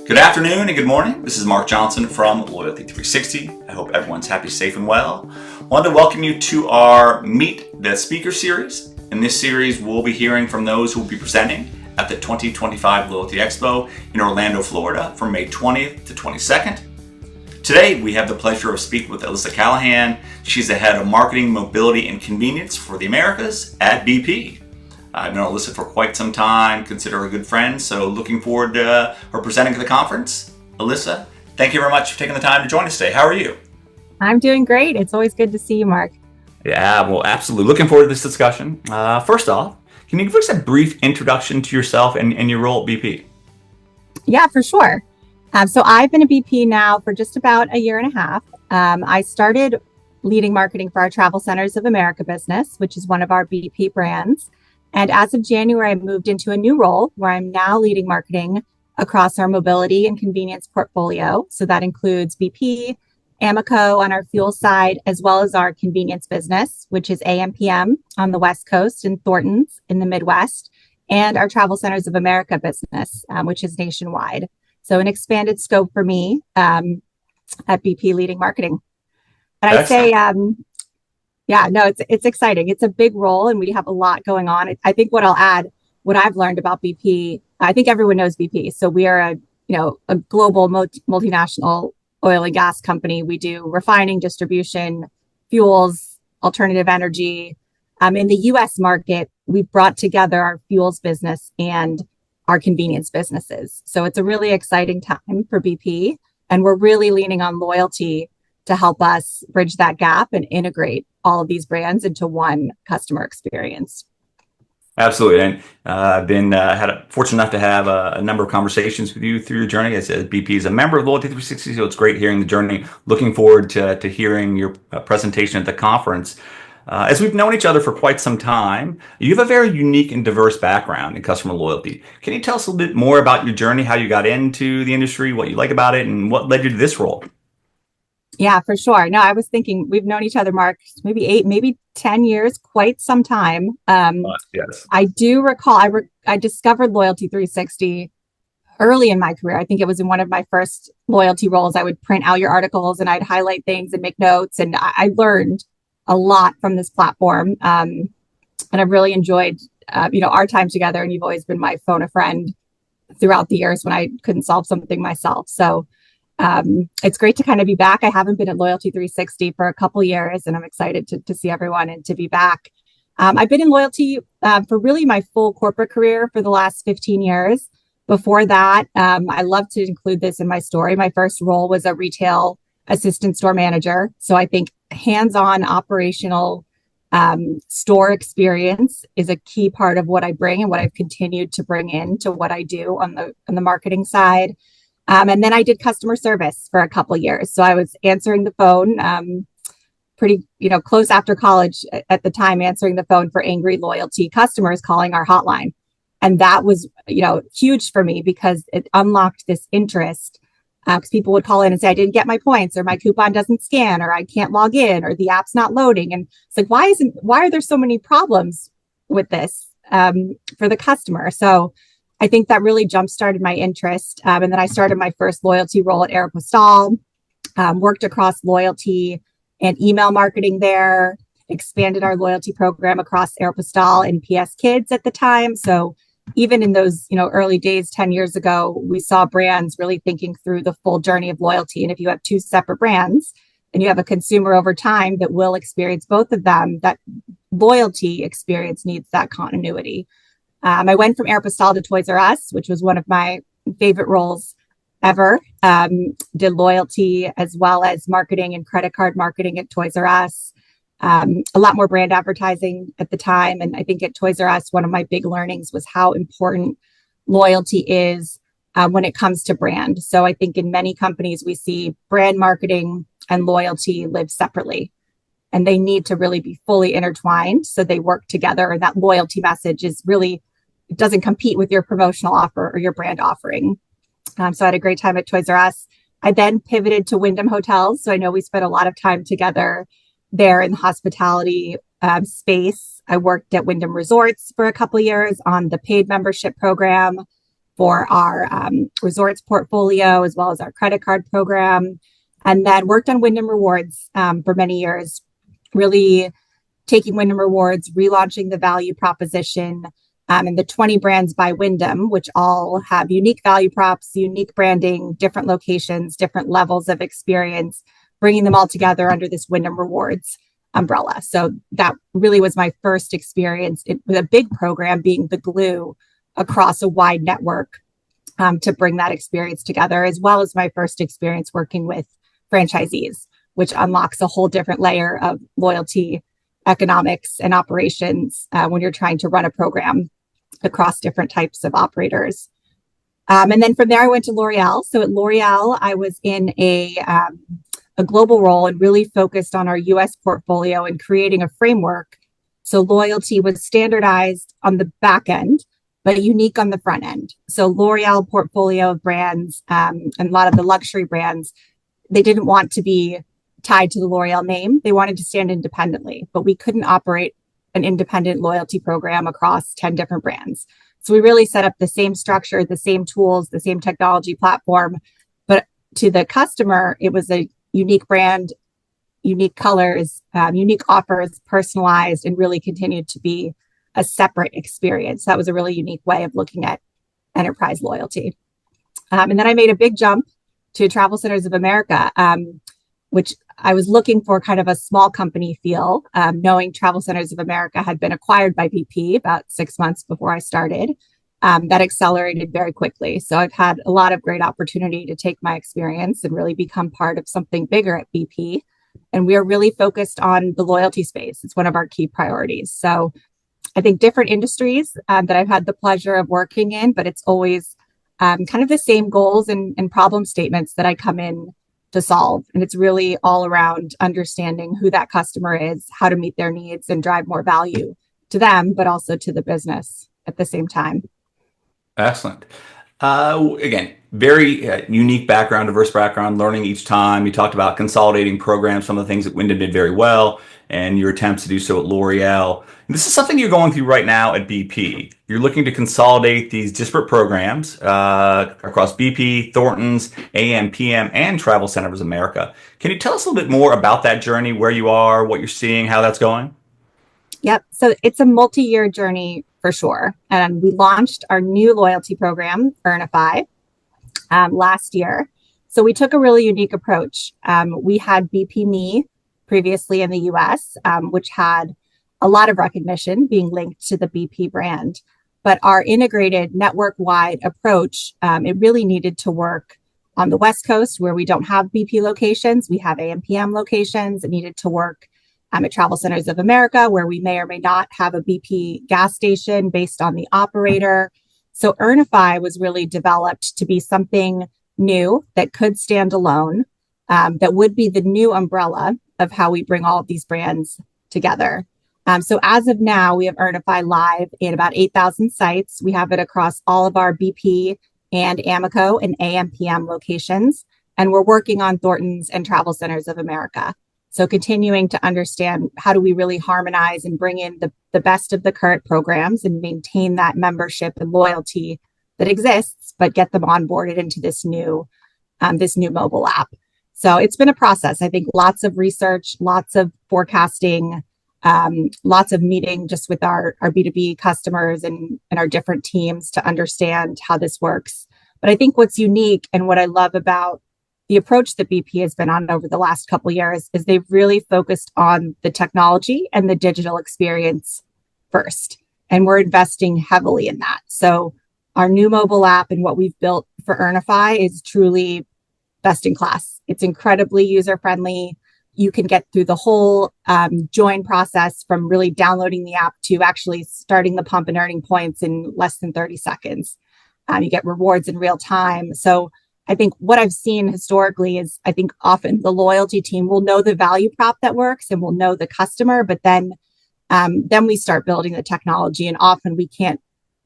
Good afternoon and good morning. This is Mark Johnson from Loyalty 360. I hope everyone's happy, safe, and well. I wanted to welcome you to our Meet the Speaker series. In this series, we'll be hearing from those who will be presenting at the 2025 Loyalty Expo in Orlando, Florida from May 20th to 22nd. Today, we have the pleasure of speaking with Alyssa Callahan. She's the head of marketing, mobility, and convenience for the Americas at BP. I've known Alyssa for quite some time, consider her a good friend, so looking forward to her presenting at the conference. Alyssa, thank you very much for taking the time to join us today. How are you? I'm doing great. It's always good to see you, Mark. Yeah, well, absolutely. Looking forward to this discussion. First off, can you give us a brief introduction to yourself and your role at BP? Yeah, for sure. So I've been at BP now for just about a year and a half. I started leading marketing for our Travel Centers of America business, which is one of our BP brands. And as of January, I moved into a new role where I'm now leading marketing across our mobility and convenience portfolio. So that includes BP, Amoco on our fuel side, as well as our convenience business, which is ampm on the West Coast and Thorntons in the Midwest, and our Travel Centers of America business, which is nationwide. So an expanded scope for me at BP leading marketing. And I'd say, it's exciting. It's a big role and we have a lot going on. I think what I'll add, what I've learned about BP, I think everyone knows BP. So we are a global multinational oil and gas company. We do refining, distribution, fuels, alternative energy. In the US market, we've brought together our fuels business and our convenience businesses. So it's a really exciting time for BP. And we're really leaning on loyalty to help us bridge that gap and integrate all of these brands into one customer experience. Absolutely. And I've been fortunate enough to have a number of conversations with you through your journey. As BP is a member of Loyalty 360, so it's great hearing the journey. Looking forward to hearing your presentation at the conference. As we've known each other for quite some time, you have a very unique and diverse background in customer loyalty. Can you tell us a little bit more about your journey, how you got into the industry, what you like about it, and what led you to this role? Yeah, for sure. No, I was thinking we've known each other, Mark, maybe 8, maybe 10 years, quite some time. Yes. I do recall I discovered Loyalty 360 early in my career. I think it was in one of my first loyalty roles. I would print out your articles and I'd highlight things and make notes. And I learned a lot from this platform. And I've really enjoyed, our time together. And you've always been my phone a friend throughout the years when I couldn't solve something myself. So it's great to kind of be back. I haven't been at Loyalty 360 for a couple years, and I'm excited to see everyone and to be back. I've been in loyalty for really my full corporate career for the last 15 years. Before that, I love to include this in my story. My first role was a retail assistant store manager. So I think hands-on operational store experience is a key part of what I bring and what I've continued to bring into what I do on the marketing side. And then I did customer service for a couple of years. So I was answering the phone pretty, close after college at the time, answering the phone for angry loyalty customers calling our hotline. And that was, huge for me because it unlocked this interest because people would call in and say, I didn't get my points or my coupon doesn't scan or I can't log in or the app's not loading. And it's like, why are there so many problems with this for the customer? So I think that really jump-started my interest. And then I started my first loyalty role at Aeropostale, worked across loyalty and email marketing there, expanded our loyalty program across Aeropostale and PS Kids at the time. So even in those, early days, 10 years ago, we saw brands really thinking through the full journey of loyalty. And if you have two separate brands and you have a consumer over time that will experience both of them, that loyalty experience needs that continuity. I went from Aeropostale to Toys R Us, which was one of my favorite roles ever. Did loyalty as well as marketing and credit card marketing at Toys R Us. A lot more brand advertising at the time. And I think at Toys R Us, one of my big learnings was how important loyalty is when it comes to brand. So I think in many companies, we see brand marketing and loyalty live separately. And they need to really be fully intertwined so they work together. And that loyalty message is really, it doesn't compete with your promotional offer or your brand offering. So I had a great time at Toys R Us. I then pivoted to Wyndham Hotels. So I know we spent a lot of time together there in the hospitality space. I worked at Wyndham Resorts for a couple of years on the paid membership program. for our resorts portfolio, as well as our credit card program. And then worked on Wyndham Rewards for many years, really taking Wyndham Rewards, relaunching the value proposition, and the 20 brands by Wyndham, which all have unique value props, unique branding, different locations, different levels of experience, bringing them all together under this Wyndham Rewards umbrella. So that really was my first experience with a big program being the glue across a wide network to bring that experience together, as well as my first experience working with franchisees, which unlocks a whole different layer of loyalty economics and operations when you're trying to run a program across different types of operators. And then from there, I went to L'Oreal. So at L'Oreal, I was in a global role and really focused on our US portfolio and creating a framework. So loyalty was standardized on the back end, but unique on the front end. So L'Oreal portfolio of brands and a lot of the luxury brands, they didn't want to be tied to the L'Oreal name. They wanted to stand independently, but we couldn't operate an independent loyalty program across 10 different brands. So we really set up the same structure, the same tools, the same technology platform, but to the customer, it was a unique brand, unique colors, unique offers, personalized, and really continued to be a separate experience. That was a really unique way of looking at enterprise loyalty. And then I made a big jump to Travel Centers of America, which I was looking for kind of a small company feel, knowing Travel Centers of America had been acquired by BP about 6 months before I started. That accelerated very quickly. So I've had a lot of great opportunity to take my experience and really become part of something bigger at BP. And we are really focused on the loyalty space. It's one of our key priorities. So I think different industries that I've had the pleasure of working in, but it's always kind of the same goals and problem statements that I come in to solve. And it's really all around understanding who that customer is, how to meet their needs and drive more value to them, but also to the business at the same time. Excellent. Again, very unique background, diverse background, learning each time. You talked about consolidating programs, some of the things that Wyndham did very well, and your attempts to do so at L'Oreal. And this is something you're going through right now at BP. You're looking to consolidate these disparate programs across BP, Thorntons, ampm, and Travel Centers of America. Can you tell us a little bit more about that journey, where you are, what you're seeing, how that's going? Yep. So it's a multi-year journey for sure. And we launched our new loyalty program, Earnify, last year. So we took a really unique approach. We had BP Me previously in the US, which had a lot of recognition being linked to the BP brand. But our integrated network-wide approach, it really needed to work on the West Coast where we don't have BP locations. We have ampm locations. It needed to work at Travel Centers of America, where we may or may not have a BP gas station based on the operator. So Earnify was really developed to be something new that could stand alone, that would be the new umbrella of how we bring all of these brands together. So as of now, we have Earnify live in about 8,000 sites. We have it across all of our BP and Amico and ampm locations, and we're working on Thorntons and Travel Centers of America. So continuing to understand how do we really harmonize and bring in the best of the current programs and maintain that membership and loyalty that exists, but get them onboarded into this new mobile app. So it's been a process. I think lots of research, lots of forecasting, lots of meeting just with our B2B customers and our different teams to understand how this works. But I think what's unique and what I love about the approach that BP has been on over the last couple of years is they've really focused on the technology and the digital experience first. And we're investing heavily in that. So our new mobile app and what we've built for Earnify is truly best in class. It's incredibly user-friendly. You can get through the whole join process from really downloading the app to actually starting the pump and earning points in less than 30 seconds. You get rewards in real time. So I think what I've seen historically is I think often the loyalty team will know the value prop that works and will know the customer, but then we start building the technology, and often we can't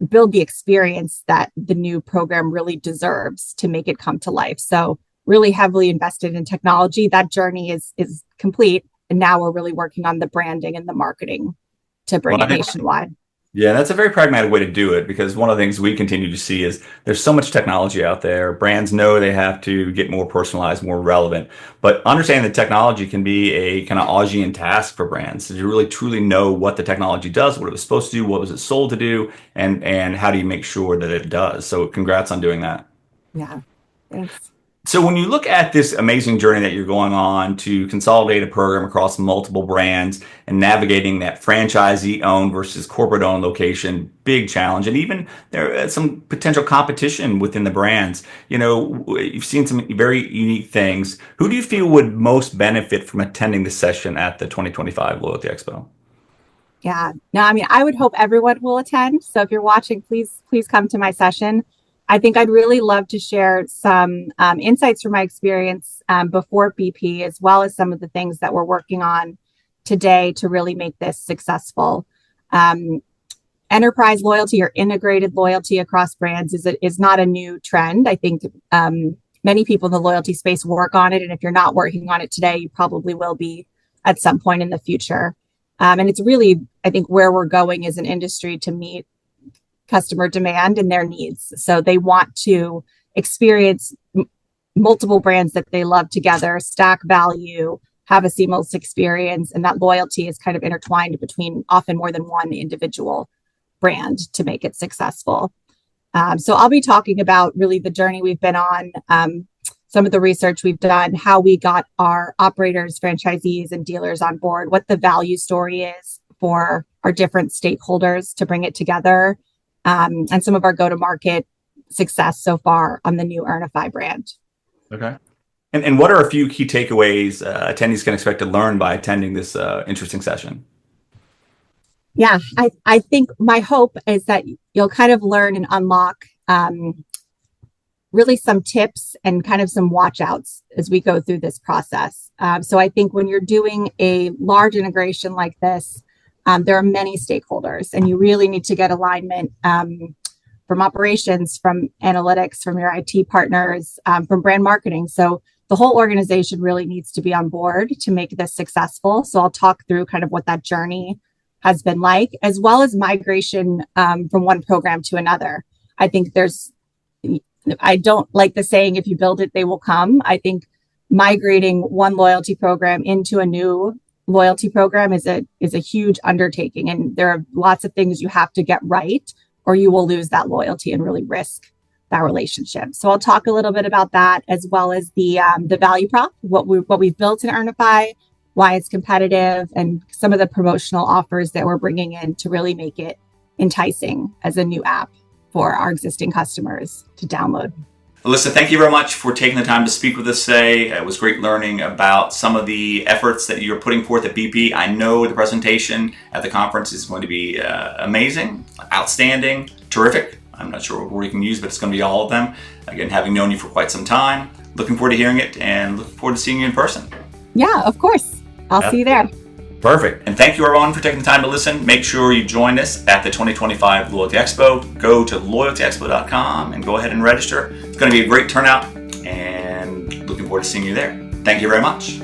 build the experience that the new program really deserves to make it come to life. So really heavily invested in technology. That journey is complete, and now we're really working on the branding and the marketing to bring it nationwide. Yeah, that's a very pragmatic way to do it because one of the things we continue to see is there's so much technology out there. Brands know they have to get more personalized, more relevant, but understanding that technology can be a kind of Augean task for brands to really truly know what the technology does, what it was supposed to do, what was it sold to do, and how do you make sure that it does. So congrats on doing that. Yeah, thanks. So when you look at this amazing journey that you're going on to consolidate a program across multiple brands and navigating that franchisee owned versus corporate owned location, big challenge. And even there is some potential competition within the brands. You've seen some very unique things. Who do you feel would most benefit from attending the session at the 2025 Loyalty Expo? Yeah. No, I mean, I would hope everyone will attend. So if you're watching, please come to my session. I think I'd really love to share some insights from my experience before BP, as well as some of the things that we're working on today to really make this successful. Um, Enterprise loyalty or integrated loyalty across brands is not a new trend. I think many people in the loyalty space work on it. And if you're not working on it today, you probably will be at some point in the future. And it's really, I think, where we're going as an industry to meet customer demand and their needs. So they want to experience multiple brands that they love together, stack value, have a seamless experience, and that loyalty is kind of intertwined between often more than one individual brand to make it successful. So I'll be talking about really the journey we've been on, some of the research we've done, how we got our operators, franchisees, and dealers on board, what the value story is for our different stakeholders to bring it together, and some of our go-to-market success so far on the new Earnify brand. Okay. And what are a few key takeaways attendees can expect to learn by attending this interesting session? Yeah, I think my hope is that you'll kind of learn and unlock really some tips and kind of some watch outs as we go through this process. So I think when you're doing a large integration like this, there are many stakeholders and you really need to get alignment from operations, from analytics, from your IT partners, from brand marketing. So the whole organization really needs to be on board to make this successful. So I'll talk through kind of what that journey has been like, as well as migration from one program to another. I think I don't like the saying, if you build it, they will come. I think migrating one loyalty program into a new loyalty program is a huge undertaking. And there are lots of things you have to get right, or you will lose that loyalty and really risk that relationship. So I'll talk a little bit about that, as well as the value prop, what we've built in Earnify, why it's competitive, and some of the promotional offers that we're bringing in to really make it enticing as a new app for our existing customers to download. Alyssa, thank you very much for taking the time to speak with us today. It was great learning about some of the efforts that you're putting forth at BP. I know the presentation at the conference is going to be amazing, outstanding, terrific. I'm not sure what word you can use, but it's going to be all of them. Again, having known you for quite some time, looking forward to hearing it and looking forward to seeing you in person. Yeah, of course. I'll see you there. Perfect. And thank you everyone for taking the time to listen. Make sure you join us at the 2025 Loyalty Expo. Go to loyaltyexpo.com and go ahead and register. It's going to be a great turnout and looking forward to seeing you there. Thank you very much.